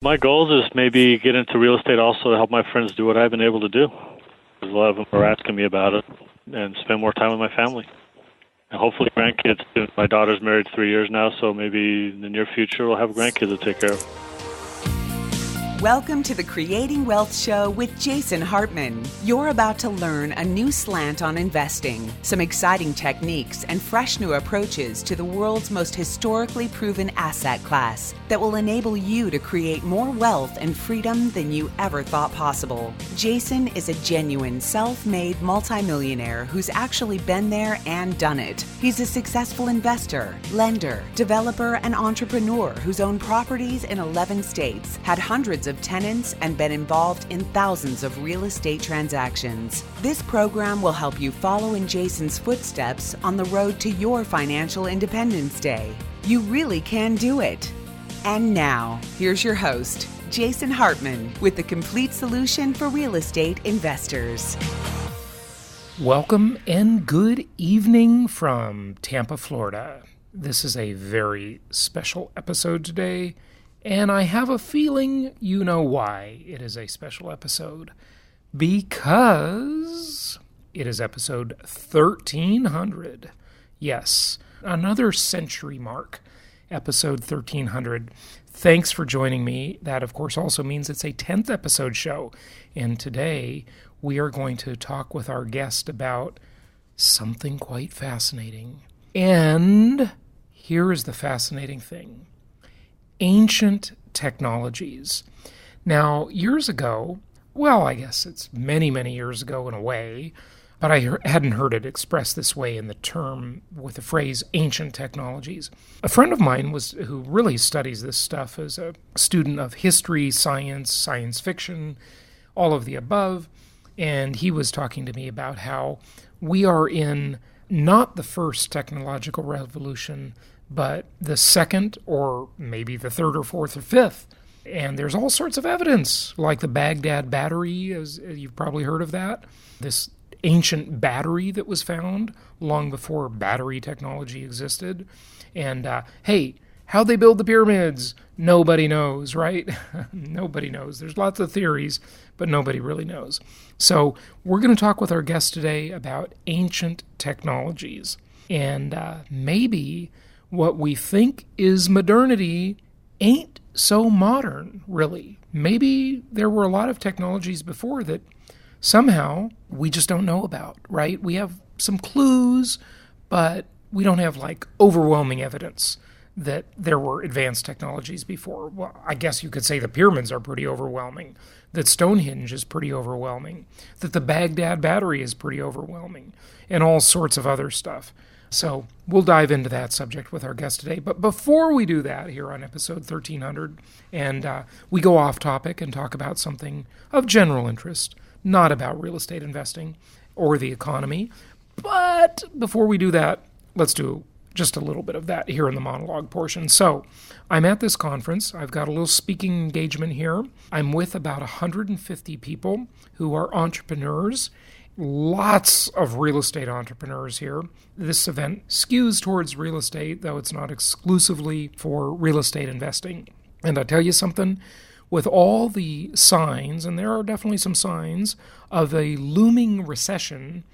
My goal is maybe get into real estate also to help my friends do what I've been able to do. A lot of them are asking me about it and spend more time with my family. And hopefully grandkids soon. My daughter's married 3 years now, so maybe in the near future we'll have grandkids to take care of. Welcome to the Creating Wealth Show with Jason Hartman. You're about to learn a new slant on investing, some exciting techniques, and fresh new approaches to the world's most historically proven asset class that will enable you to create more wealth and freedom than you ever thought possible. Jason is a genuine self-made multimillionaire who's actually been there and done it. He's a successful investor, lender, developer, and entrepreneur who's owned properties in 11 states, had hundreds of tenants, and been involved in thousands of real estate transactions. This program will help you follow in Jason's footsteps on the road to your financial independence day. You really can do it. And now, here's your host, Jason Hartman, with the complete solution for real estate investors. Welcome and good evening from Tampa, Florida. This is a very special episode today, and I have a feeling you know why it is a special episode. Because it is episode 1300. Yes, another century mark, episode 1300. Thanks for joining me. That, of course, also means it's a 10th episode show. And today we are going to talk with our guest about something quite fascinating. And here is the fascinating thing. Ancient technologies. Now, years ago, well, I guess it's many, many years ago in a way, but I hadn't heard it expressed this way in the term with the phrase ancient technologies. A friend of mine who really studies this stuff as a student of history, science fiction, all of the above, and he was talking to me about how we are in not the first technological revolution, but the second or maybe the third or fourth or fifth. And there's all sorts of evidence, like the Baghdad battery, as you've probably heard of that, this ancient battery that was found long before battery technology existed. And hey, how'd they build the pyramids? Nobody knows, right? Nobody knows. There's lots of theories, but nobody really knows. So we're going to talk with our guest today about ancient technologies. And maybe what we think is modernity ain't so modern, really. Maybe there were a lot of technologies before that somehow we just don't know about, right? We have some clues, but we don't have overwhelming evidence that there were advanced technologies before. Well, I guess you could say the pyramids are pretty overwhelming, that Stonehenge is pretty overwhelming, that the Baghdad battery is pretty overwhelming, and all sorts of other stuff. So we'll dive into that subject with our guest today. But before we do that here on episode 1300, and we go off topic and talk about something of general interest, not about real estate investing or the economy. But before we do that, let's do just a little bit of that here in the monologue portion. So I'm at this conference. I've got a little speaking engagement here. I'm with about 150 people who are entrepreneurs. Lots of real estate entrepreneurs here. This event skews towards real estate, though it's not exclusively for real estate investing. And I tell you something, with all the signs, and there are definitely some signs, of a looming recession,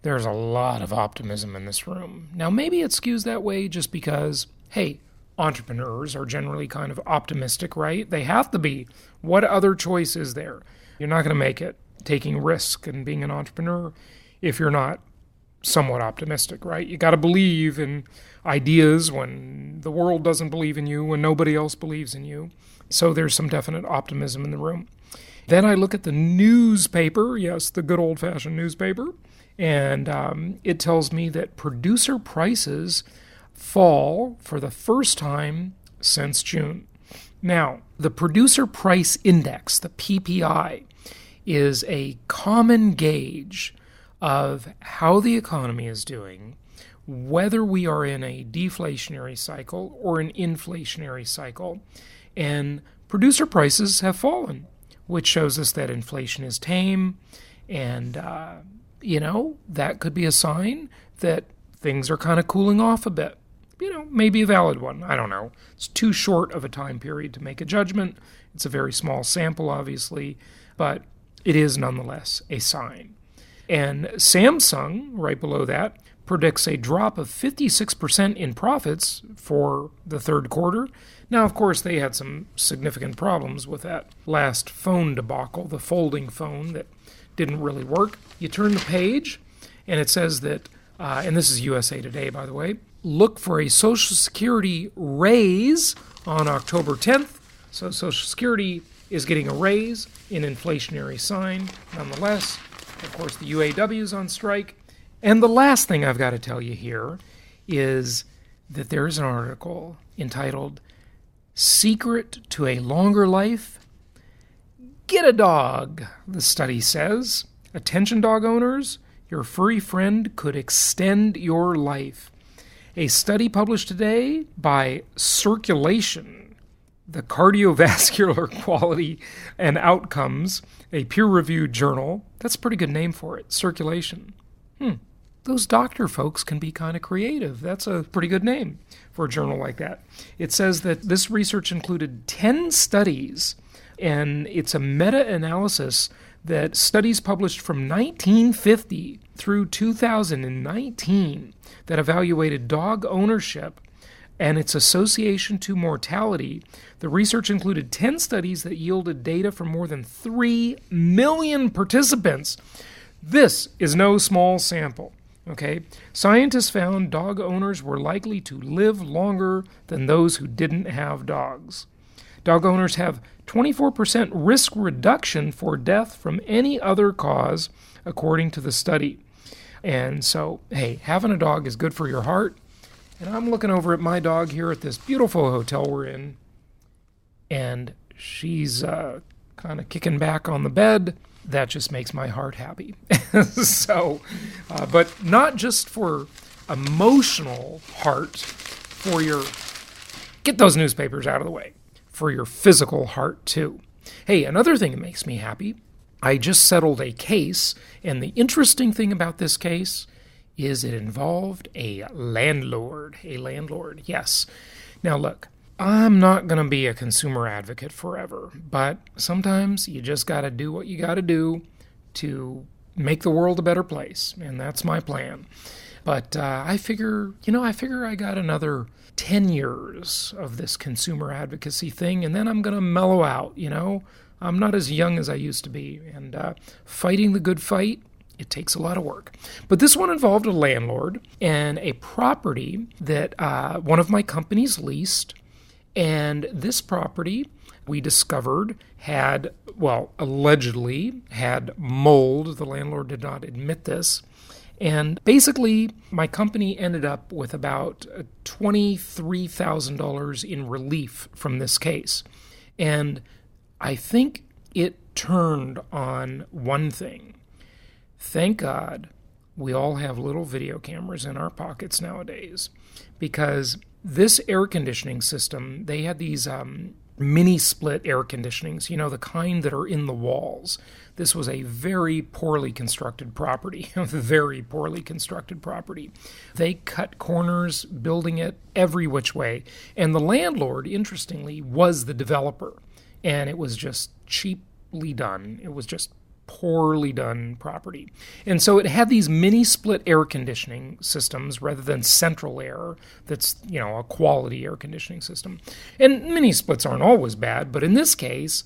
there's a lot of optimism in this room. Now, maybe it skews that way just because, hey, entrepreneurs are generally kind of optimistic, right? They have to be. What other choice is there? You're not going to make it taking risk and being an entrepreneur if you're not somewhat optimistic, right? You got to believe in ideas when the world doesn't believe in you, when nobody else believes in you. So there's some definite optimism in the room. Then I look at the newspaper, yes, the good old-fashioned newspaper, and it tells me that producer prices fall for the first time since June. Now, the Producer Price Index, the PPI, is a common gauge of how the economy is doing, whether we are in a deflationary cycle or an inflationary cycle. And producer prices have fallen, which shows us that inflation is tame. And, that could be a sign that things are kind of cooling off a bit. maybe a valid one. I don't know. It's too short of a time period to make a judgment. It's a very small sample, obviously, but it is nonetheless a sign. And Samsung, right below that, predicts a drop of 56% in profits for the third quarter. Now, of course, they had some significant problems with that last phone debacle, the folding phone that didn't really work. You turn the page, and it says that, and this is USA Today, by the way, look for a Social Security raise on October 10th. So Social Security is getting a raise, an inflationary sign, nonetheless. Of course, the UAW is on strike. And the last thing I've got to tell you here is that there's an article entitled Secret to a Longer Life? Get a dog, the study says. Attention dog owners, your furry friend could extend your life. A study published today by Circulation, the Cardiovascular Quality and Outcomes, a peer-reviewed journal. That's a pretty good name for it, Circulation. Those doctor folks can be kind of creative. That's a pretty good name for a journal like that. It says that this research included 10 studies, and it's a meta-analysis that studies published from 1950 through 2019 that evaluated dog ownership and its association to mortality. The research included 10 studies that yielded data from more than 3 million participants. This is no small sample. Okay, scientists found dog owners were likely to live longer than those who didn't have dogs. Dog owners have 24% risk reduction for death from any other cause, according to the study. And so, hey, having a dog is good for your heart. And I'm looking over at my dog here at this beautiful hotel we're in, and she's kind of kicking back on the bed. That just makes my heart happy. So, but not just for emotional heart, for your, get those newspapers out of the way, for your physical heart too. Hey, another thing that makes me happy, I just settled a case, and the interesting thing about this case is it involved a landlord. Yes. Now look, I'm not going to be a consumer advocate forever, but sometimes you just got to do what you got to do to make the world a better place, and that's my plan. But I figure I got another 10 years of this consumer advocacy thing, and then I'm going to mellow out, I'm not as young as I used to be, and fighting the good fight, it takes a lot of work. But this one involved a landlord and a property that one of my companies leased. And this property, we discovered, allegedly had mold. The landlord did not admit this. And basically, my company ended up with about $23,000 in relief from this case. And I think it turned on one thing. Thank God we all have little video cameras in our pockets nowadays, because this air conditioning system, they had these mini split air conditionings, the kind that are in the walls. This was a very poorly constructed property, very poorly constructed property. They cut corners, building it every which way. And the landlord, interestingly, was the developer. And it was just cheaply done. It was just poorly done property. And so it had these mini split air conditioning systems rather than central air that's, a quality air conditioning system. And mini splits aren't always bad, but in this case,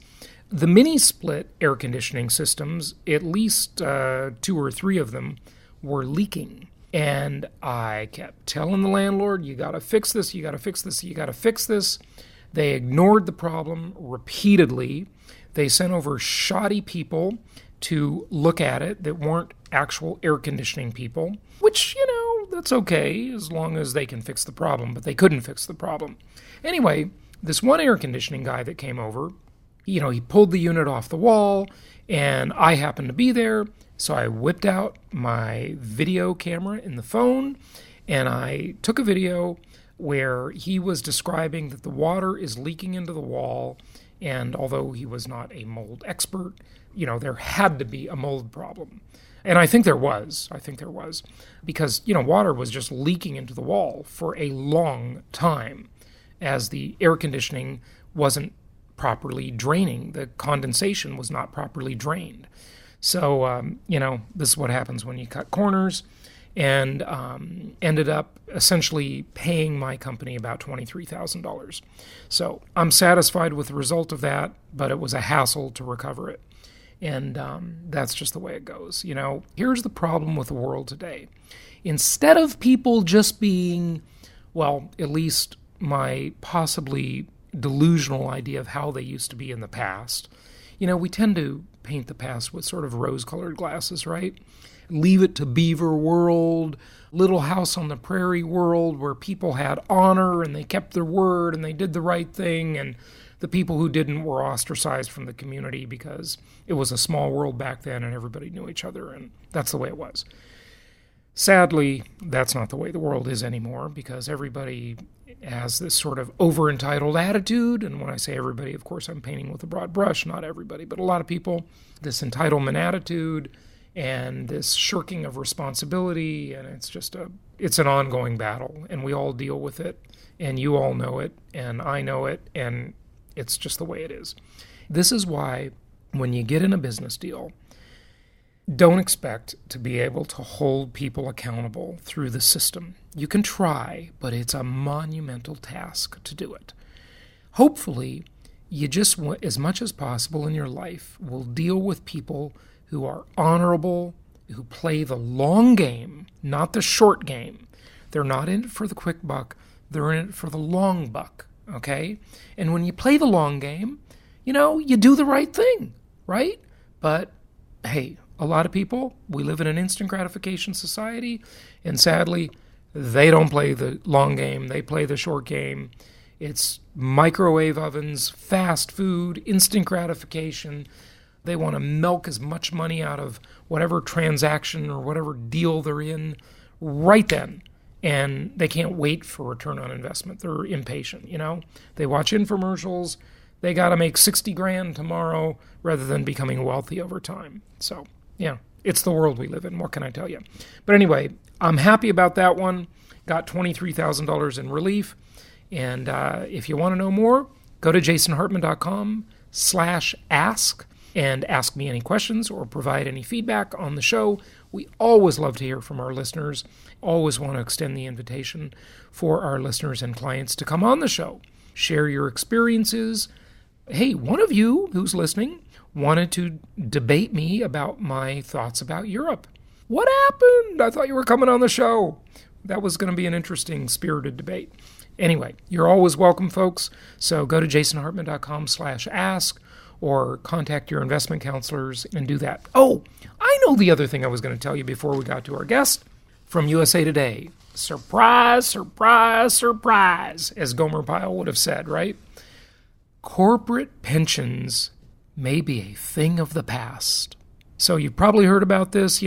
the mini split air conditioning systems, at least 2 or 3 of them, were leaking. And I kept telling the landlord, you got to fix this, you got to fix this, you got to fix this. They ignored the problem repeatedly. They sent over shoddy people to look at it that weren't actual air conditioning people, which, that's okay as long as they can fix the problem, but they couldn't fix the problem. Anyway, this one air conditioning guy that came over, he pulled the unit off the wall, and I happened to be there, so I whipped out my video camera in the phone, and I took a video where he was describing that the water is leaking into the wall, And although he was not a mold expert, there had to be a mold problem. And I think there was. Because, water was just leaking into the wall for a long time as the air conditioning wasn't properly draining. The condensation was not properly drained. So, this is what happens when you cut corners, and ended up essentially paying my company about $23,000. So I'm satisfied with the result of that, but it was a hassle to recover it. And that's just the way it goes. Here's the problem with the world today. Instead of people just being, well, at least my possibly delusional idea of how they used to be in the past, we tend to paint the past with sort of rose-colored glasses, right? Leave It to Beaver world, Little House on the Prairie world, where people had honor and they kept their word and they did the right thing, and the people who didn't were ostracized from the community because it was a small world back then and everybody knew each other, and that's the way it was. Sadly, that's not the way the world is anymore, because everybody has this sort of over-entitled attitude. And when I say everybody, of course, I'm painting with a broad brush, not everybody, but a lot of people, this entitlement attitude and this shirking of responsibility, and it's an ongoing battle, and we all deal with it, and you all know it, and I know it, and it's just the way it is. This is why when you get in a business deal, don't expect to be able to hold people accountable through the system. You can try, but it's a monumental task to do it. Hopefully, you just, as much as possible in your life, will deal with people who are honorable, who play the long game, not the short game. They're not in it for the quick buck. They're in it for the long buck, okay? And when you play the long game, you do the right thing, right? But, hey, a lot of people, we live in an instant gratification society, and sadly, they don't play the long game. They play the short game. It's microwave ovens, fast food, instant gratification. They want to milk as much money out of whatever transaction or whatever deal they're in right then. And they can't wait for return on investment. They're impatient, They watch infomercials. They got to make 60 grand tomorrow rather than becoming wealthy over time. So, yeah, it's the world we live in. What can I tell you? But anyway, I'm happy about that one. Got $23,000 in relief. And if you want to know more, go to jasonhartman.com/ask and ask me any questions or provide any feedback on the show. We always love to hear from our listeners. Always want to extend the invitation for our listeners and clients to come on the show. Share your experiences. Hey, one of you who's listening wanted to debate me about my thoughts about Europe. What happened? I thought you were coming on the show. That was going to be an interesting, spirited debate. Anyway, you're always welcome, folks. So go to jasonhartman.com/ask or contact your investment counselors and do that. Oh, I know the other thing I was going to tell you before we got to our guest from USA Today. Surprise, surprise, surprise, as Gomer Pyle would have said, right? Corporate pensions may be a thing of the past. So you've probably heard about this,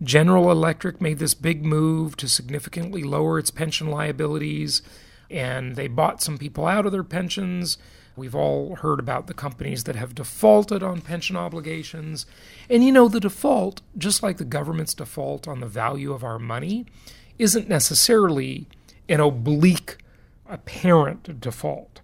General Electric made this big move to significantly lower its pension liabilities, and they bought some people out of their pensions. We've all heard about the companies that have defaulted on pension obligations. And the default, just like the government's default on the value of our money, isn't necessarily an oblique, apparent default.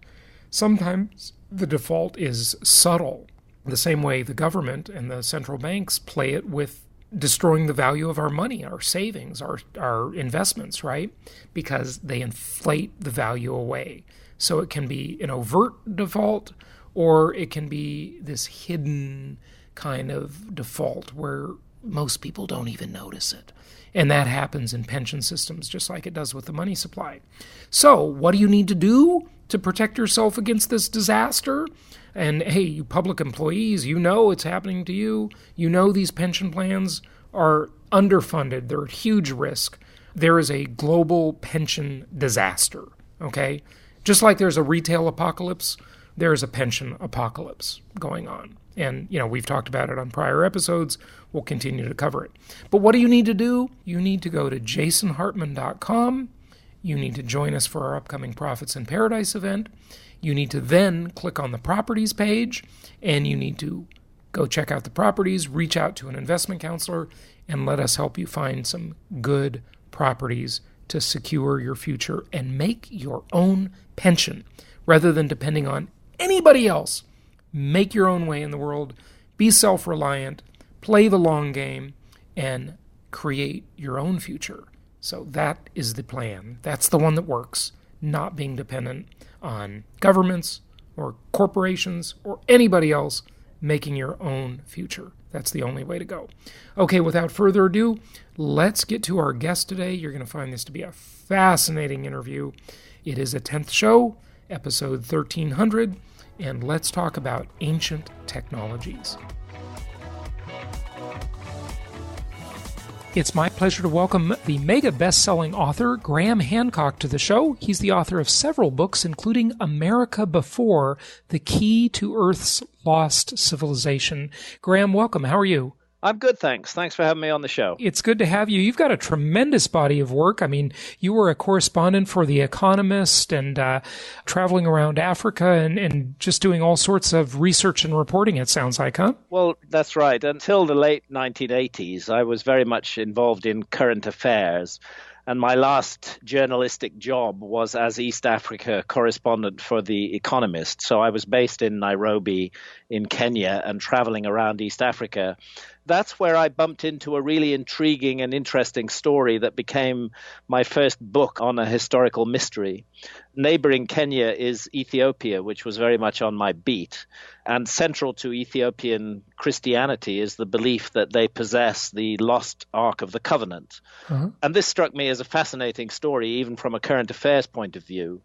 Sometimes the default is subtle, the same way the government and the central banks play it with destroying the value of our money, our savings, our investments, right? Because they inflate the value away. So it can be an overt default, or it can be this hidden kind of default where most people don't even notice it. And that happens in pension systems just like it does with the money supply. So what do you need to do to protect yourself against this disaster? And hey, you public employees, it's happening to you. These pension plans are underfunded. They're at huge risk. There is a global pension disaster, okay? Just like there's a retail apocalypse, there's a pension apocalypse going on. And, we've talked about it on prior episodes. We'll continue to cover it. But what do you need to do? You need to go to jasonhartman.com you need to join us for our upcoming Profits in Paradise event. You need to then click on the properties page, and you need to go check out the properties, reach out to an investment counselor, and let us help you find some good properties to secure your future and make your own pension rather than depending on anybody else. Make your own way in the world, be self-reliant, play the long game, and create your own future. So that is the plan. That's the one that works, not being dependent on governments or corporations or anybody else. Making your own future. That's the only way to go. Okay, without further ado, let's get to our guest today. You're going to find this to be a fascinating interview. It is a 10th show, episode 1300, and let's talk about ancient technologies. It's my pleasure to welcome the mega best-selling author, Graham Hancock, to the show. He's the author of several books, including America Before, The Key to Earth's Lost Civilization. Graham, welcome. How are you? I'm good, thanks. Thanks for having me on the show. It's good to have you. You've got a tremendous body of work. I mean, you were a correspondent for The Economist and traveling around Africa and just doing all sorts of research and reporting, it sounds like, huh? Well, that's right. Until the late 1980s, I was very much involved in current affairs. And my last journalistic job was as East Africa correspondent for The Economist. So I was based in Nairobi in Kenya and traveling around East Africa. That's where I bumped into a really intriguing and interesting story that became my first book on a historical mystery. Neighboring Kenya is Ethiopia, which was very much on my beat. And central to Ethiopian Christianity is the belief that they possess the lost Ark of the Covenant. And this struck me as a fascinating story, even from a current affairs point of view.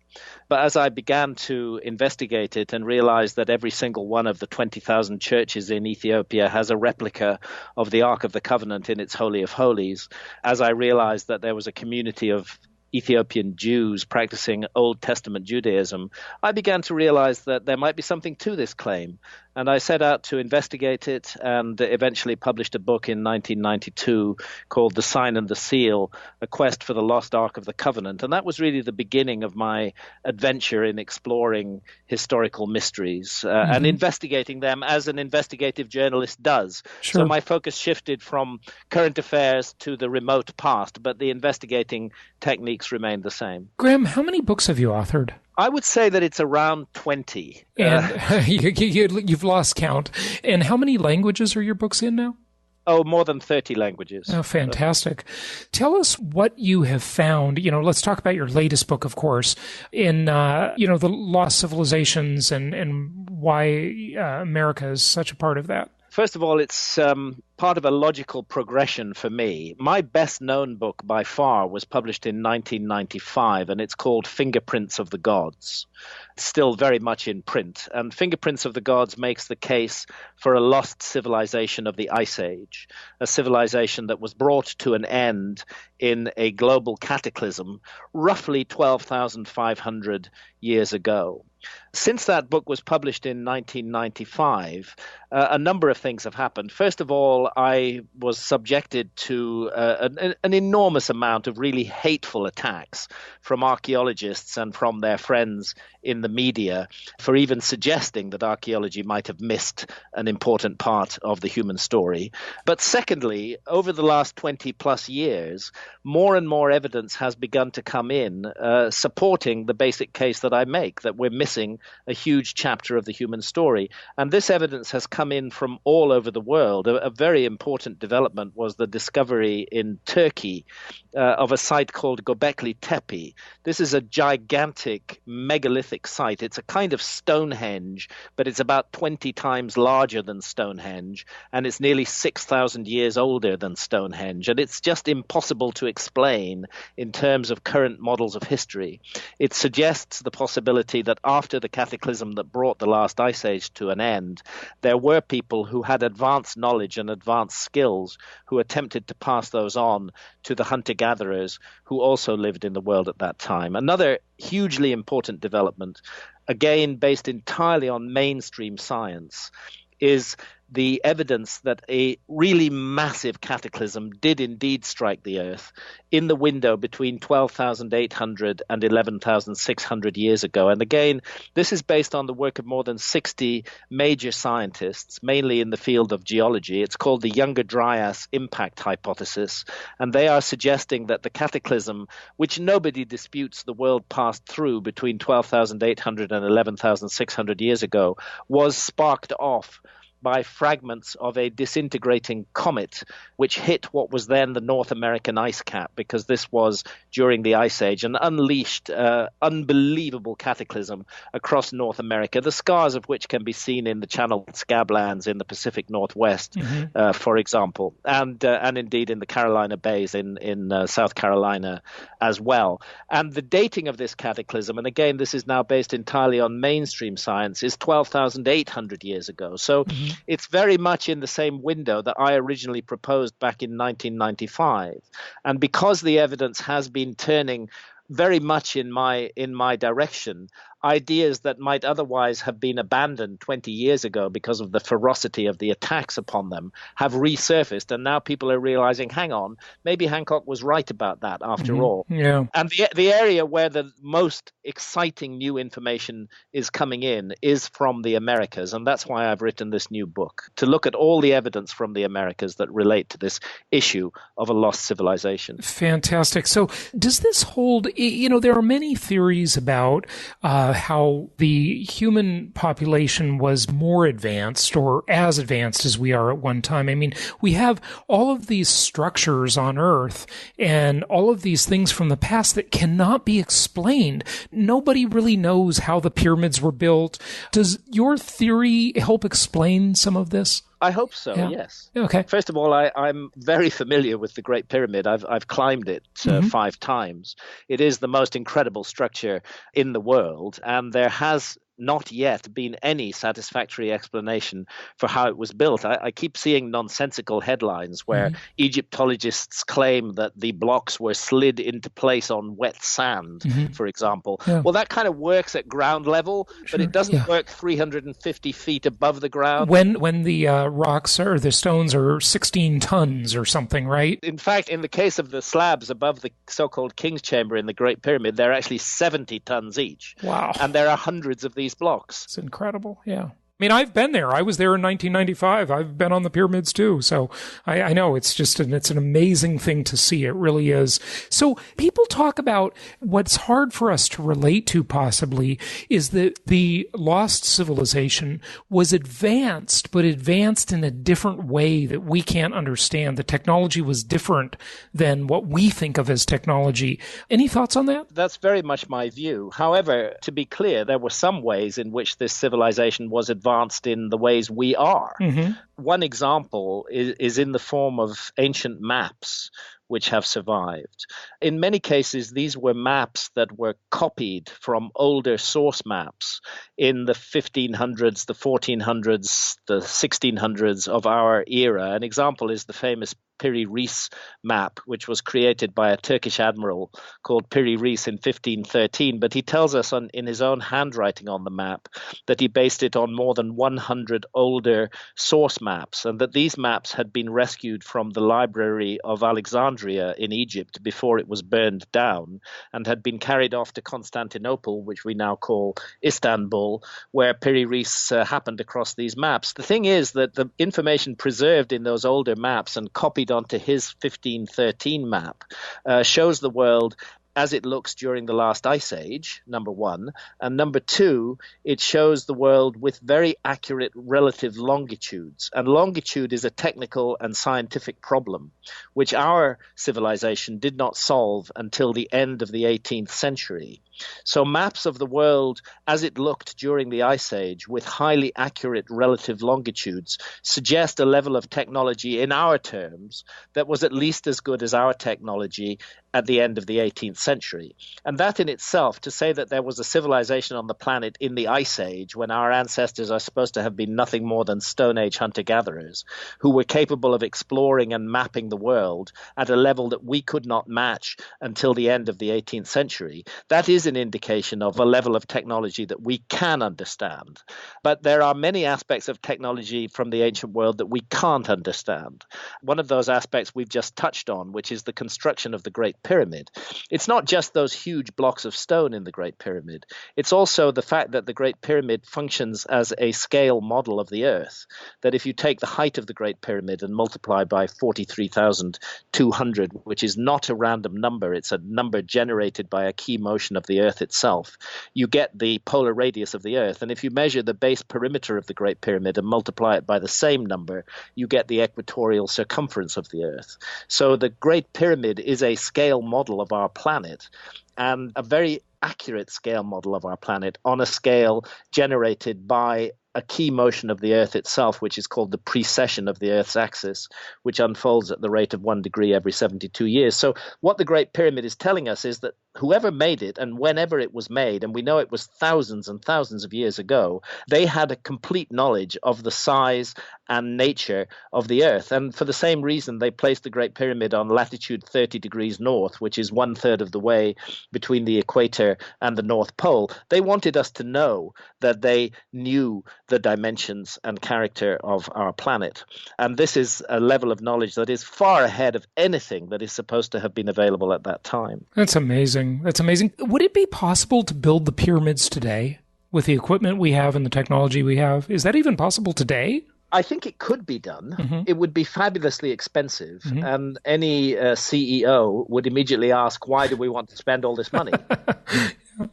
But as I began to investigate it and realized that every single one of the 20,000 churches in Ethiopia has a replica of the Ark of the Covenant in its Holy of Holies, as I realized that there was a community of Ethiopian Jews practicing Old Testament Judaism, I began to realize that there might be something to this claim. And I set out to investigate it and eventually published a book in 1992 called The Sign and the Seal, A Quest for the Lost Ark of the Covenant. And that was really the beginning of my adventure in exploring historical mysteries and investigating them as an investigative journalist does. Sure. So my focus shifted from current affairs to the remote past, but the investigating techniques remained the same. Graham, how many books have you authored? I would say that it's around 20. And you've lost count. And how many languages are your books in now? Oh, more than 30 languages. Oh, fantastic. Tell us what you have found. Let's talk about your latest book, of course, in, the lost civilizations and why America is such a part of that. First of all, it's part of a logical progression for me. My best-known book by far was published in 1995, and it's called Fingerprints of the Gods. It's still very much in print. And Fingerprints of the Gods makes the case for a lost civilization of the Ice Age, a civilization that was brought to an end in a global cataclysm roughly 12,500 years ago. Since that book was published in 1995, a number of things have happened. First of all, I was subjected to an enormous amount of really hateful attacks from archaeologists and from their friends in the media for even suggesting that archaeology might have missed an important part of the human story. But secondly, over the last 20 plus years, more and more evidence has begun to come in supporting the basic case that I make, that we're missing a huge chapter of the human story. And this evidence has come in from all over the world. A very important development was the discovery in Turkey of a site called Göbekli Tepe. This is a gigantic megalithic site. It's a kind of Stonehenge, but it's about 20 times larger than Stonehenge, and it's nearly 6,000 years older than Stonehenge. And it's just impossible to explain in terms of current models of history. It suggests the possibility that after the cataclysm that brought the last ice age to an end, there were people who had advanced knowledge and advanced skills who attempted to pass those on to the hunter-gatherers who also lived in the world at that time. Another hugely important development, again based entirely on mainstream science, is the evidence that a really massive cataclysm did indeed strike the Earth in the window between 12,800 and 11,600 years ago. And again, this is based on the work of more than 60 major scientists, mainly in the field of geology. It's called the Younger Dryas Impact Hypothesis, and they are suggesting that the cataclysm, which nobody disputes the world passed through between 12,800 and 11,600 years ago, was sparked off by fragments of a disintegrating comet, which hit what was then the North American ice cap, because this was during the Ice Age, and unleashed unbelievable cataclysm across North America, the scars of which can be seen in the Channel Scablands in the Pacific Northwest, for example, and indeed in the Carolina Bays in South Carolina as well. And the dating of this cataclysm, and again, this is now based entirely on mainstream science, is 12,800 years ago. So it's very much in the same window that I originally proposed back in 1995. And because the evidence has been turning very much in my direction, ideas that might otherwise have been abandoned 20 years ago because of the ferocity of the attacks upon them have resurfaced. And now people are realizing, hang on, maybe Hancock was right about that after all. Yeah. And the area where the most exciting new information is coming in is from the Americas. And that's why I've written this new book, to look at all the evidence from the Americas that relate to this issue of a lost civilization. Fantastic. So does this hold, there are many theories about how the human population was more advanced or as advanced as we are at one time. I mean, we have all of these structures on Earth and all of these things from the past that cannot be explained. Nobody really knows how the pyramids were built. Does your theory help explain some of this? I hope so, yes. Okay. First of all, I'm very familiar with the Great Pyramid. I've climbed it 5 times. It is the most incredible structure in the world, and there has not yet been any satisfactory explanation for how it was built. I keep seeing nonsensical headlines where Egyptologists claim that the blocks were slid into place on wet sand, for example. Yeah. Well, that kind of works at ground level, but it doesn't work 350 feet above the ground. When the rocks or the stones are 16 tons or something, right? In fact, in the case of the slabs above the so-called King's Chamber in the Great Pyramid, they're actually 70 tons each. Wow. And there are hundreds of these blocks. It's incredible. Yeah. I mean, I've been there. I was there in 1995. I've been on the pyramids too. So I know it's an amazing thing to see. It really is. So people talk about what's hard for us to relate to possibly is that the lost civilization was advanced, but advanced in a different way that we can't understand. The technology was different than what we think of as technology. Any thoughts on that? That's very much my view. However, to be clear, there were some ways in which this civilization was advanced in the ways we are. One example is in the form of ancient maps which have survived. In many cases, these were maps that were copied from older source maps in the 1500s, the 1400s, the 1600s of our era. An example is the famous Piri Reis map, which was created by a Turkish admiral called Piri Reis in 1513. But he tells us in his own handwriting on the map that he based it on more than 100 older source maps, and that these maps had been rescued from the library of Alexandria in Egypt before it was burned down, and had been carried off to Constantinople, which we now call Istanbul, where Piri Reis happened across these maps. The thing is that the information preserved in those older maps and copied onto his 1513 map shows the world as it looks during the last ice age, number one. And number two, it shows the world with very accurate relative longitudes. And longitude is a technical and scientific problem, which our civilization did not solve until the end of the 18th century. So maps of the world as it looked during the Ice Age with highly accurate relative longitudes suggest a level of technology in our terms that was at least as good as our technology at the end of the 18th century. And that in itself, to say that there was a civilization on the planet in the Ice Age when our ancestors are supposed to have been nothing more than Stone Age hunter-gatherers who were capable of exploring and mapping the world at a level that we could not match until the end of the 18th century, that is is an indication of a level of technology that we can understand. But there are many aspects of technology from the ancient world that we can't understand. One of those aspects we've just touched on, which is the construction of the Great Pyramid. It's not just those huge blocks of stone in the Great Pyramid. It's also the fact that the Great Pyramid functions as a scale model of the Earth, that if you take the height of the Great Pyramid and multiply by 43,200, which is not a random number, it's a number generated by a key motion of the Earth itself, you get the polar radius of the Earth. And if you measure the base perimeter of the Great Pyramid and multiply it by the same number, you get the equatorial circumference of the Earth. So the Great Pyramid is a scale model of our planet, and a very accurate scale model of our planet on a scale generated by a key motion of the Earth itself, which is called the precession of the Earth's axis, which unfolds at the rate of 1 degree every 72 years. So what the Great Pyramid is telling us is that whoever made it and whenever it was made, and we know it was thousands and thousands of years ago, they had a complete knowledge of the size and nature of the Earth. And for the same reason, they placed the Great Pyramid on latitude 30 degrees north, which is 1/3 of the way between the equator and the North Pole. They wanted us to know that they knew the dimensions and character of our planet. And this is a level of knowledge that is far ahead of anything that is supposed to have been available at that time. That's amazing. That's amazing. Would it be possible to build the pyramids today with the equipment we have and the technology we have? Is that even possible today? I think it could be done. It would be fabulously expensive. And any CEO would immediately ask, why do we want to spend all this money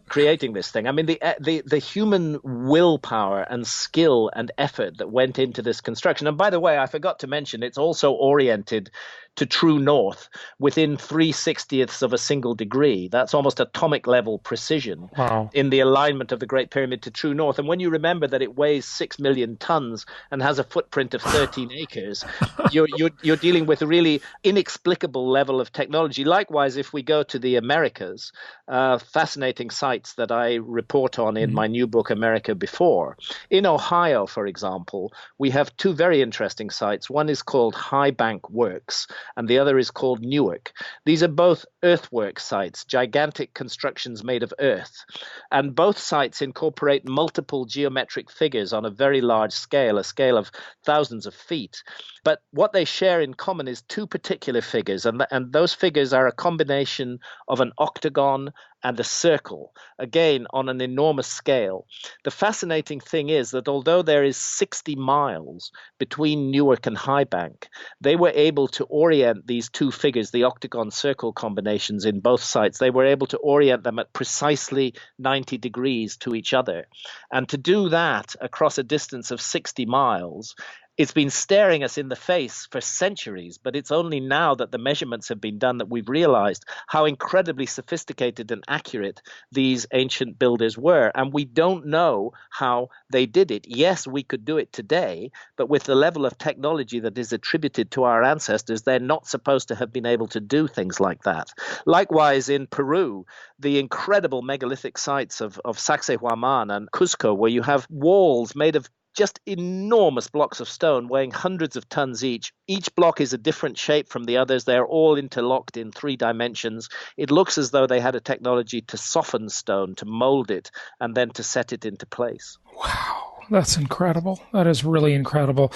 creating this thing? I mean, the human willpower and skill and effort that went into this construction. And by the way, I forgot to mention, it's also oriented to true north within 3/60ths of a single degree. That's almost atomic level precision in the alignment of the Great Pyramid to true north. And when you remember that it weighs 6 million tons and has a footprint of 13 acres, you're dealing with a really inexplicable level of technology. Likewise, if we go to the Americas, fascinating sites that I report on in my new book, America Before. In Ohio, for example, we have two very interesting sites. One is called High Bank Works, and the other is called Newark. These are both earthwork sites, gigantic constructions made of earth. And both sites incorporate multiple geometric figures on a very large scale, a scale of thousands of feet. But what they share in common is two particular figures, and those figures are a combination of an octagon and a circle, again, on an enormous scale. The fascinating thing is that although there is 60 miles between Newark and High Bank, they were able to orient these two figures, the octagon-circle combinations in both sites, they were able to orient them at precisely 90 degrees to each other. And to do that across a distance of 60 miles, it's been staring us in the face for centuries, but it's only now that the measurements have been done that we've realized how incredibly sophisticated and accurate these ancient builders were. And we don't know how they did it. Yes, we could do it today, but with the level of technology that is attributed to our ancestors, they're not supposed to have been able to do things like that. Likewise, in Peru, the incredible megalithic sites of Sacsayhuaman and Cusco, where you have walls made of just enormous blocks of stone weighing hundreds of tons each. Each block is a different shape from the others. They're all interlocked in 3 dimensions. It looks as though they had a technology to soften stone, to mold it, and then to set it into place. Wow. That's incredible. That is really incredible.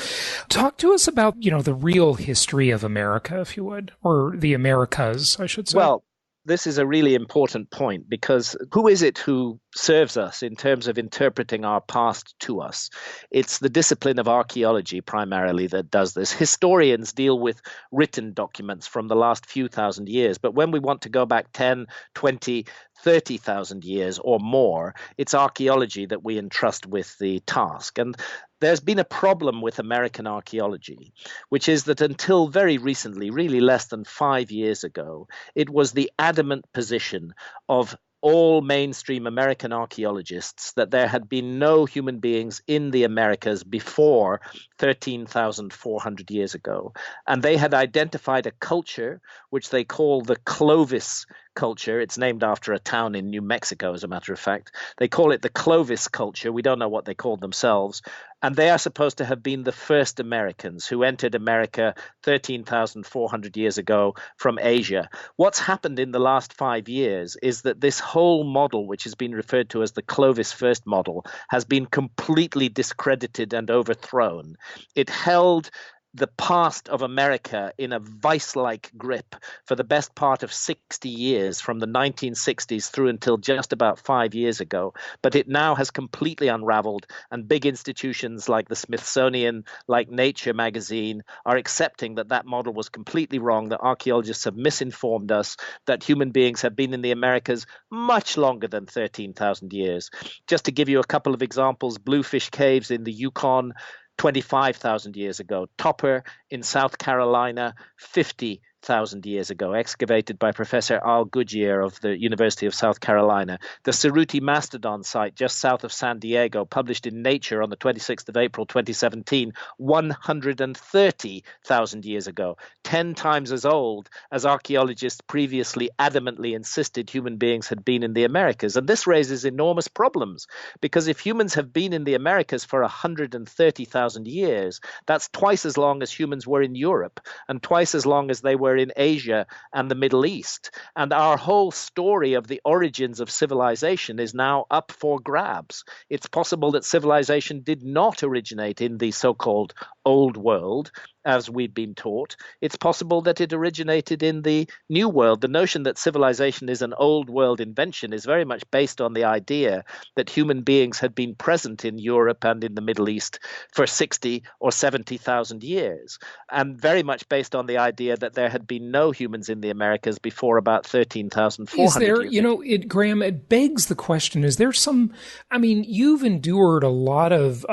Talk to us about, the real history of America, if you would, or the Americas, I should say. Well, this is a really important point, because who is it who serves us in terms of interpreting our past to us? It's the discipline of archaeology primarily that does this. Historians deal with written documents from the last few thousand years, but when we want to go back 10, 20, 30,000 years or more, it's archaeology that we entrust with the task. And there's been a problem with American archaeology, which is that until very recently, really less than 5 years ago, it was the adamant position of all mainstream American archaeologists that there had been no human beings in the Americas before 13,400 years ago. And they had identified a culture which they call the Clovis culture. It's named after a town in New Mexico, as a matter of fact. They call it the Clovis culture. We don't know what they called themselves. And they are supposed to have been the first Americans who entered America 13,400 years ago from Asia. What's happened in the last 5 years is that this whole model, which has been referred to as the Clovis First model, has been completely discredited and overthrown. It held the past of America in a vice-like grip for the best part of 60 years, from the 1960s through until just about 5 years ago. But it now has completely unraveled, and big institutions like the Smithsonian, like Nature magazine, are accepting that that model was completely wrong, that archaeologists have misinformed us, that human beings have been in the Americas much longer than 13,000 years. Just to give you a couple of examples, Bluefish Caves in the Yukon, 25,000 years ago. Topper in South Carolina, 50,000 years ago, excavated by Professor Al Goodyear of the University of South Carolina. The Cerruti Mastodon site just south of San Diego, published in Nature on the 26th of April 2017, 130,000 years ago, 10 times as old as archaeologists previously adamantly insisted human beings had been in the Americas. And this raises enormous problems, because if humans have been in the Americas for 130,000 years, that's twice as long as humans were in Europe, and twice as long as they were in Asia and the Middle East. And our whole story of the origins of civilization is now up for grabs. It's possible that civilization did not originate in the so-called Old World, as we've been taught. It's possible that it originated in the New World. The notion that civilization is an Old World invention is very much based on the idea that human beings had been present in Europe and in the Middle East for 60 or 70,000 years, and very much based on the idea that there had been no humans in the Americas before about 13,400 Is there, years ago. Graham, it begs the question, is there some, you've endured a lot of,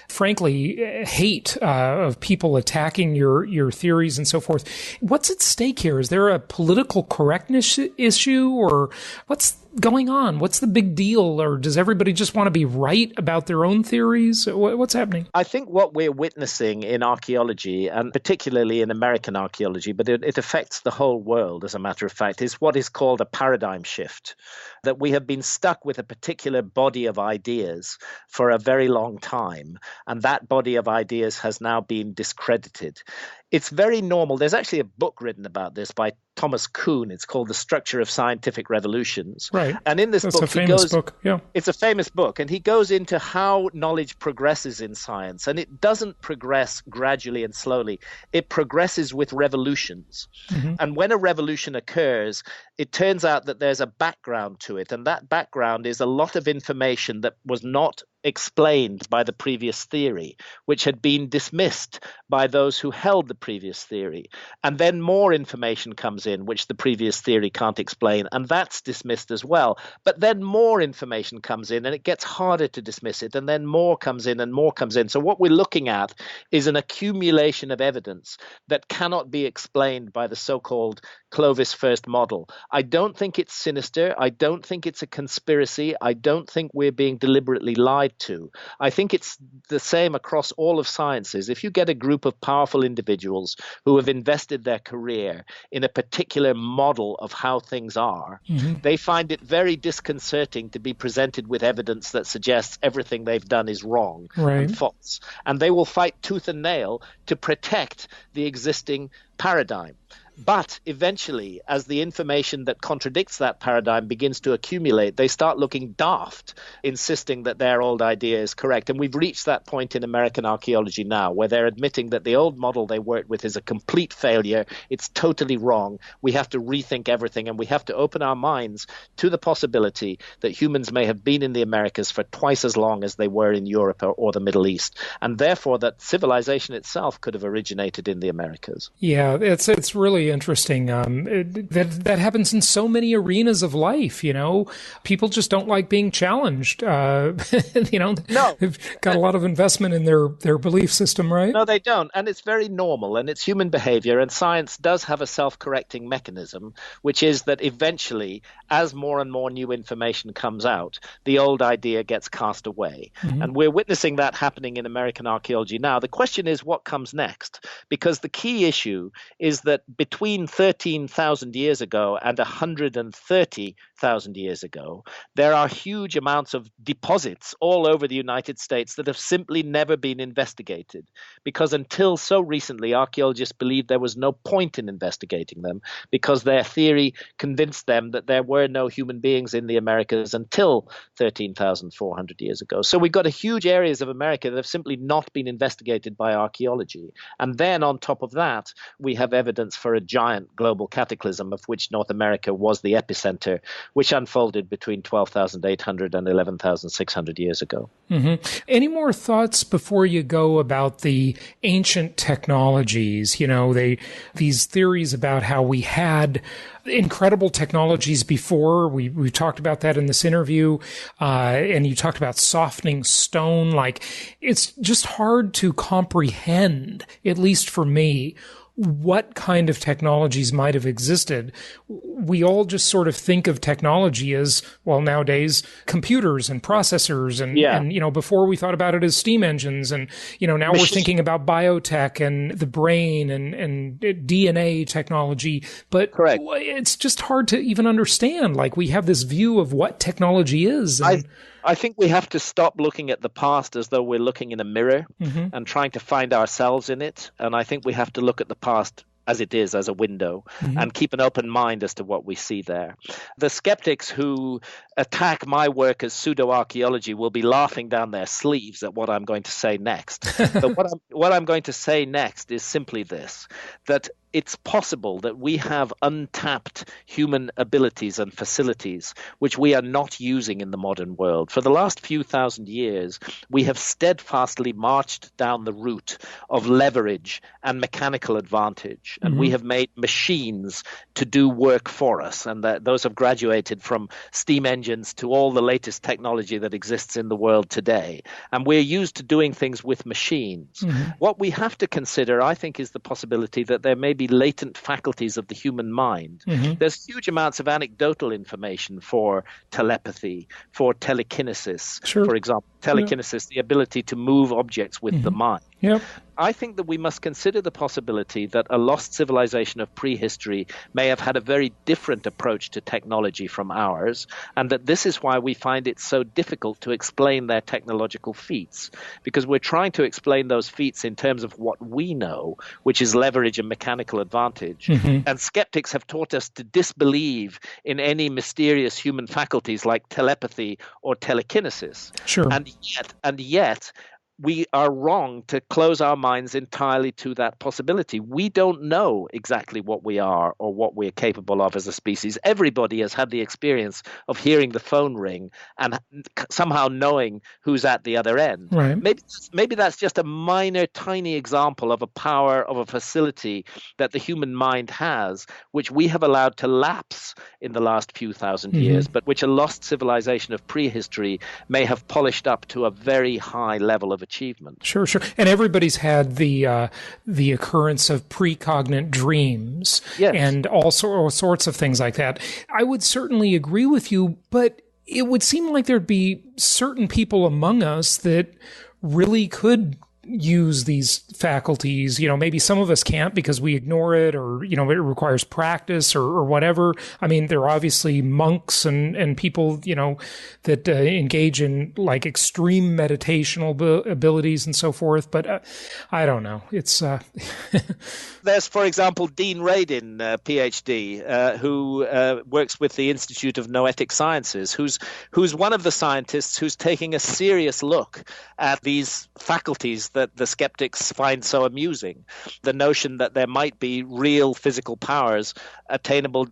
frankly, hate of people attacking your theories and so forth. What's at stake here? Is there a political correctness issue, or what's going on? What's the big deal? Or does everybody just want to be right about their own theories? What's happening? I think what we're witnessing in archaeology, and particularly in American archaeology, but it affects the whole world, as a matter of fact, is what is called a paradigm shift. That we have been stuck with a particular body of ideas for a very long time, and that body of ideas has now been discredited. It's very normal. There's actually a book written about this by Thomas Kuhn. It's called The Structure of Scientific Revolutions. Right. And in this book, it's a famous book, and he goes into how knowledge progresses in science. And it doesn't progress gradually and slowly. It progresses with revolutions. Mm-hmm. And when a revolution occurs, it turns out that there's a background to it. And that background is a lot of information that was not explained by the previous theory, which had been dismissed by those who held the previous theory. And then more information comes in, which the previous theory can't explain, and that's dismissed as well. But then more information comes in, and it gets harder to dismiss it, and then more comes in and more comes in. So what we're looking at is an accumulation of evidence that cannot be explained by the so-called Clovis First model. I don't think it's sinister. I don't think it's a conspiracy. I don't think we're being deliberately lied to. I think it's the same across all of sciences. If you get a group of powerful individuals who have invested their career in a particular model of how things are, mm-hmm. they find it very disconcerting to be presented with evidence that suggests everything they've done is wrong and false. And they will fight tooth and nail to protect the existing paradigm. But eventually, as the information that contradicts that paradigm begins to accumulate, they start looking daft, insisting that their old idea is correct. And we've reached that point in American archaeology now, where they're admitting that the old model they worked with is a complete failure. It's totally wrong. We have to rethink everything, and we have to open our minds to the possibility that humans may have been in the Americas for twice as long as they were in Europe or the Middle East, and therefore that civilization itself could have originated in the Americas. Yeah, it's really interesting. That happens in so many arenas of life. People just don't like being challenged. No, they've got a lot of investment in their belief system, right? No, they don't, and it's very normal, and it's human behavior. And science does have a self-correcting mechanism, which is that eventually, as more and more new information comes out, the old idea gets cast away. Mm-hmm. And we're witnessing that happening in American archaeology now. The question is, what comes next? Because the key issue is that between 13,000 years ago and 130,000 years ago, there are huge amounts of deposits all over the United States that have simply never been investigated, because until so recently, archaeologists believed there was no point in investigating them, because their theory convinced them that there were no human beings in the Americas until 13,400 years ago. So we've got a huge areas of America that have simply not been investigated by archaeology. And then on top of that, we have evidence for a giant global cataclysm, of which North America was the epicenter, which unfolded between 12,800 and 11,600 years ago. Mm-hmm. Any more thoughts before you go about the ancient technologies? You know, these theories about how we had incredible technologies before. We've talked about that in this interview. And you talked about softening stone. Like, it's just hard to comprehend, at least for me, what kind of technologies might have existed. We all just sort of think of technology as, well, nowadays, computers and processors. And, and, you know, before we thought about it as steam engines. And, you know, now we're thinking about biotech and the brain and DNA technology. But it's just hard to even understand. Like, we have this view of what technology is. And I think we have to stop looking at the past as though we're looking in a mirror and trying to find ourselves in it. And I think we have to look at the past as it is, as a window, and keep an open mind as to what we see there. The skeptics who attack my work as pseudo-archaeology will be laughing down their sleeves at what I'm going to say next. But what I'm going to say next is simply this, that it's possible that we have untapped human abilities and facilities which we are not using in the modern world. For the last few thousand years, we have steadfastly marched down the route of leverage and mechanical advantage, and we have made machines to do work for us, and those have graduated from steam engines to all the latest technology that exists in the world today. And we're used to doing things with machines. What we have to consider, I think, is the possibility that there may be latent faculties of the human mind. There's huge amounts of anecdotal information for telepathy, for telekinesis, for example. Telekinesis, the ability to move objects with the mind. I think that we must consider the possibility that a lost civilization of prehistory may have had a very different approach to technology from ours, and that this is why we find it so difficult to explain their technological feats, because we're trying to explain those feats in terms of what we know, which is leverage and mechanical advantage. And skeptics have taught us to disbelieve in any mysterious human faculties like telepathy or telekinesis. And yet, we are wrong to close our minds entirely to that possibility. We don't know exactly what we are or what we're capable of as a species. Everybody has had the experience of hearing the phone ring and somehow knowing who's at the other end. Maybe that's just a minor, tiny example of a power of a facility that the human mind has, which we have allowed to lapse in the last few thousand years, but which a lost civilization of prehistory may have polished up to a very high level of achievement. Sure. And everybody's had the occurrence of precognate dreams and all sorts of things like that. I would certainly agree with you, but it would seem like there'd be certain people among us that really could use these faculties. You know, maybe some of us can't because we ignore it, or, you know, it requires practice or whatever. I mean, there are obviously monks and people, you know, that engage in like extreme meditational abilities and so forth. But I don't know. It's There's, for example, Dean Radin, PhD, who works with the Institute of Noetic Sciences, who's one of the scientists who's taking a serious look at these faculties that the skeptics find so amusing. The notion that there might be real physical powers attainable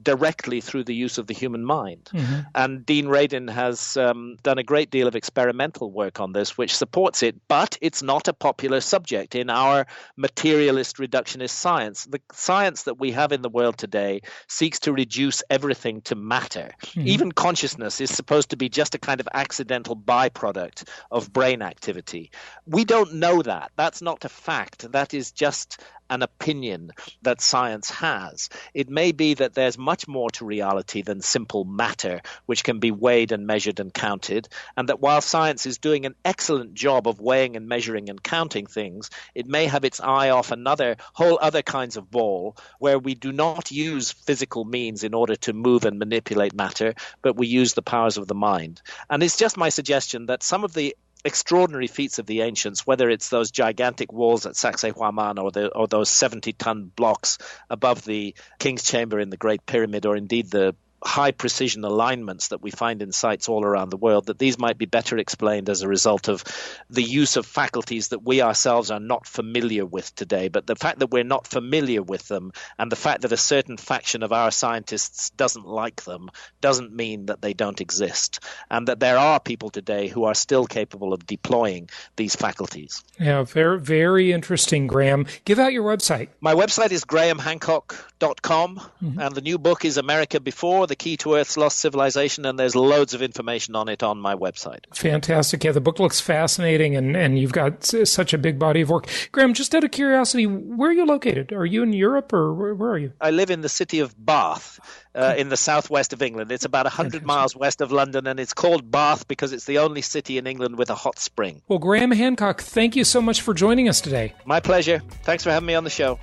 directly through the use of the human mind. And Dean Radin has done a great deal of experimental work on this, which supports it, but it's not a popular subject in our materialist reductionist science. The science that we have in the world today seeks to reduce everything to matter. Even consciousness is supposed to be just a kind of accidental byproduct of brain activity. We We don't know that. That's not a fact. That is just an opinion that science has. It may be that there's much more to reality than simple matter, which can be weighed and measured and counted, and that while science is doing an excellent job of weighing and measuring and counting things, it may have its eye off another whole other kinds of ball where we do not use physical means in order to move and manipulate matter, but we use the powers of the mind. And it's just my suggestion that some of the extraordinary feats of the ancients, whether it's those gigantic walls at Sacsayhuaman or those 70-ton blocks above the King's Chamber in the Great Pyramid, or indeed the high precision alignments that we find in sites all around the world, that these might be better explained as a result of the use of faculties that we ourselves are not familiar with today. But the fact that we're not familiar with them, and the fact that a certain faction of our scientists doesn't like them, doesn't mean that they don't exist, and that there are people today who are still capable of deploying these faculties. Yeah, very, very interesting, Graham. Give out your website. My website is grahamhancock.com, and the new book is America Before, The Key to Earth's Lost Civilization, and there's loads of information on it on my website. Fantastic. Yeah, the book looks fascinating, and you've got such a big body of work. Graham, just out of curiosity, where are you located? Are you in Europe, or where are you? I live in the city of Bath, in the southwest of England. It's about 100 miles west of London, and it's called Bath because it's the only city in England with a hot spring. Well, Graham Hancock, thank you so much for joining us today. My pleasure. Thanks for having me on the show.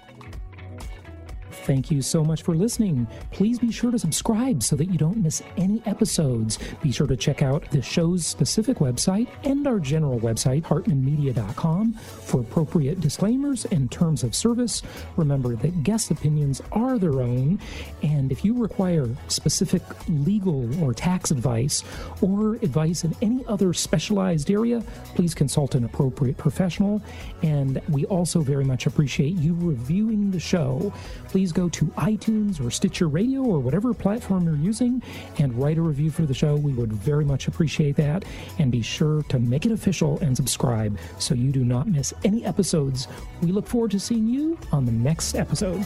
Thank you so much for listening. Please be sure to subscribe so that you don't miss any episodes. Be sure to check out the show's specific website and our general website, hartmanmedia.com, for appropriate disclaimers and terms of service. Remember that guest opinions are their own, and if you require specific legal or tax advice or advice in any other specialized area, please consult an appropriate professional. And we also very much appreciate you reviewing the show. Please go to iTunes or Stitcher Radio or whatever platform you're using and write a review for the show. We would very much appreciate that. And be sure to make it official and subscribe so you do not miss any episodes. We look forward to seeing you on the next episode.